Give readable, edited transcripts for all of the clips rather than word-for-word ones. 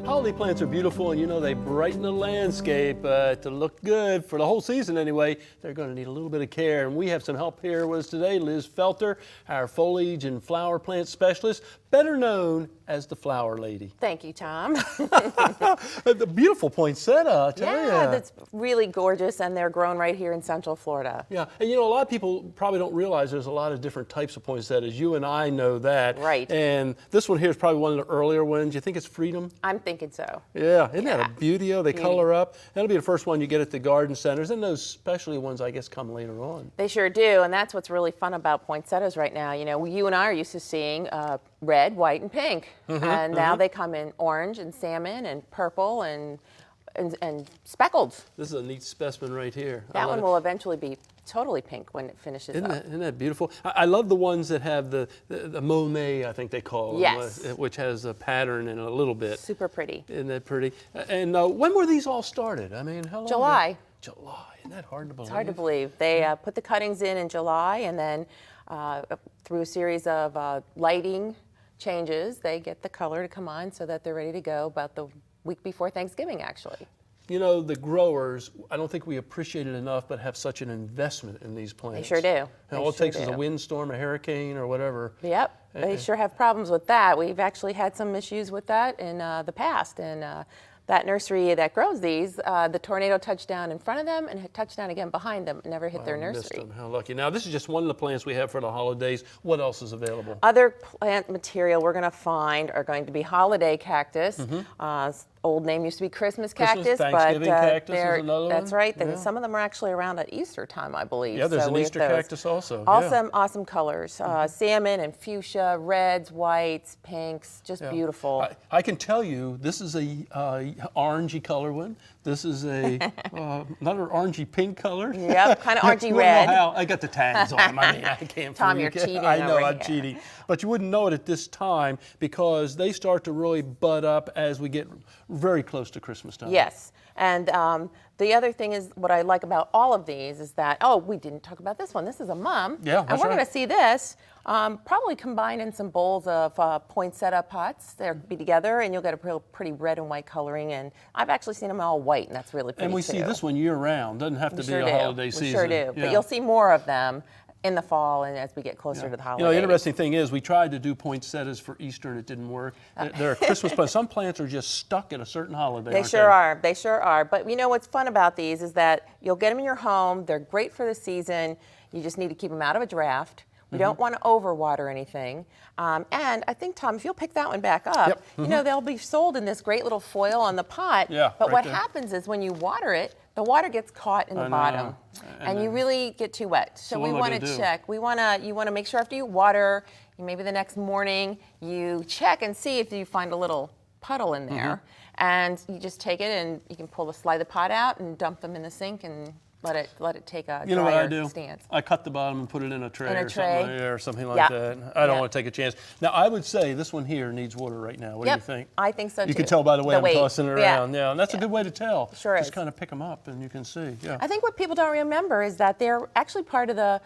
Holiday plants are beautiful, and you know they brighten the landscape to look good for the whole season anyway. They're going to need a little bit of care, and we have some help here with us today. Liz Felter, our foliage and flower plant specialist, better known as the Flower Lady. Thank you, Tom. The beautiful poinsettia, I tell you. Yeah, that's really gorgeous, and they're grown right here in Central Florida. Yeah, and you know, a lot of people probably don't realize there's a lot of different types of poinsettias. You and I know that. Right. And this one here is probably one of the earlier ones. You think it's Freedom? I'm thinking so. Yeah, isn't that a beauty? They color up. That'll be the first one you get at the garden centers, and those specialty ones, I guess, come later on. They sure do, and that's what's really fun about poinsettias right now. You know, you and I are used to seeing red, white, and pink, and now they come in orange and salmon and purple and speckled. This is a neat specimen right here. That one will eventually be totally pink when it finishes up. Isn't that beautiful? I love the ones that have the Monet, I think they call it, yes, which has a pattern in it a little bit. Super pretty. Isn't that pretty? And when were these all started? I mean, how long? July. Ago? July. Isn't that hard to believe? It's hard to believe. They put the cuttings in July, and then through a series of lighting changes, they get the color to come on so that they're ready to go about the week before Thanksgiving, actually. You know, the growers, I don't think we appreciate it enough, but have such an investment in these plants. They sure do. And all it takes is a windstorm, a hurricane, or whatever. Yep, they sure have problems with that. We've actually had some issues with that in the past. And that nursery that grows these, the tornado touched down in front of them and touched down again behind them and never hit their nursery. Missed them. How lucky. Now, this is just one of the plants we have for the holidays. What else is available? Other plant material we're going to find are going to be holiday cactus. Old name used to be Christmas cactus, Thanksgiving cactus is another that's one? right. Yeah. Then some of them are actually around at Easter time, I believe. Yeah, there's so an Easter cactus also. Awesome, awesome colors. Salmon and fuchsia, reds, whites, pinks, just beautiful. I can tell you, this is a orangey color one. This is a another orangey pink color. Yep, kind of orangey red. I got the tags on them. I mean, I can't. Tom, you're cheating. I know I'm here. cheating, but you wouldn't know it at this time because they start to really bud up as we get very close to Christmas time. Yes, and the other thing is what I like about all of these is that, we didn't talk about this one. This is a mum. Yeah, and we're going to see this probably combined in some bowls of poinsettia pots. They'll be together, and you'll get a real pretty red and white coloring. And I've actually seen them all white, and that's really pretty. And we see this one year round. Doesn't have to be a holiday season. We sure do. Yeah. But you'll see more of them in the fall and as we get closer to the holidays. You know, the interesting thing is we tried to do poinsettias for Easter and it didn't work. They're a Christmas plant. Some plants are just stuck at a certain holiday. They sure are. They sure are. But you know what's fun about these is that you'll get them in your home. They're great for the season. You just need to keep them out of a draft. We don't want to overwater anything. And I think, Tom, if you'll pick that one back up, you know, they'll be sold in this great little foil on the pot. Yeah, but what happens is when you water it, the water gets caught in the bottom, and you really get too wet. So we want to check. You want to make sure after you water, maybe the next morning, you check and see if you find a little puddle in there. And you just take it and you can slide the pot out and dump them in the sink and let it take a You know what I do? stance. I cut the bottom and put it in a tray, or something like Yep. that. I don't want to take a chance. Now, I would say this one here needs water right now. What do you think? I think so too. You can tell by the way I'm tossing it around. Yeah, and that's a good way to tell. Sure Just is. kind of pick them up and you can see. Yeah. I think what people don't remember is that they're actually part of the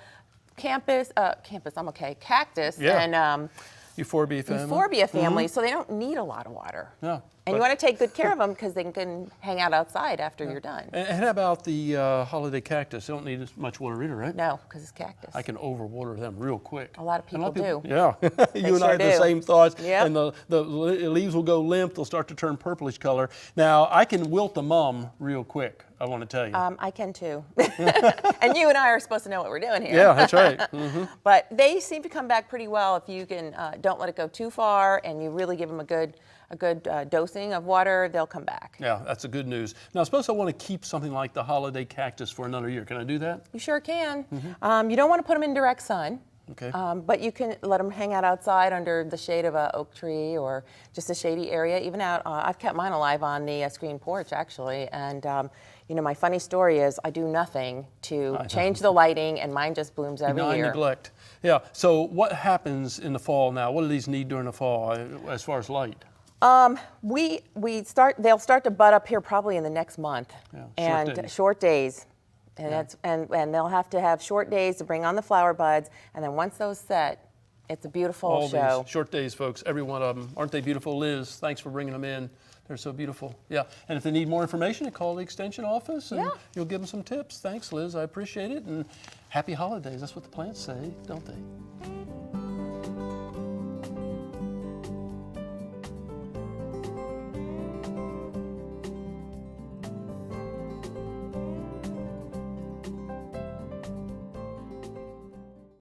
cactus and Euphorbia family. So they don't need a lot of water. No. And you want to take good care of them because they can hang out outside after you're done. And how about the holiday cactus? They don't need as much water either, right? No, because it's cactus. I can overwater them real quick. A lot of people do. Yeah. You and I have the sure same thoughts. Yep. And the leaves will go limp. They'll start to turn purplish color. Now, I can wilt a mum real quick, I want to tell you. I can too. And you and I are supposed to know what we're doing here. Yeah, that's right. But they seem to come back pretty well if you can don't let it go too far and you really give them a good dosing of water, they'll come back. Yeah, that's the good news. Now, suppose I want to keep something like the holiday cactus for another year. Can I do that? You sure can. You don't want to put them in direct sun. Okay. But you can let them hang out outside under the shade of an oak tree or just a shady area. Even out, I've kept mine alive on the screen porch actually. And you know, my funny story is I do nothing to change the lighting, and mine just blooms every year. Neglect. Yeah. So what happens in the fall now? What do these need during the fall as far as light? They'll start to bud up here probably in the next month. Yeah, short days. And they'll have to have short days to bring on the flower buds, and then once those set, it's a beautiful show. These short days, folks, every one of them. Aren't they beautiful? Liz, thanks for bringing them in. They're so beautiful. Yeah, and if they need more information, you call the extension office and Yeah. you'll give them some tips. Thanks, Liz. I appreciate it. And happy holidays. That's what the plants say, don't they?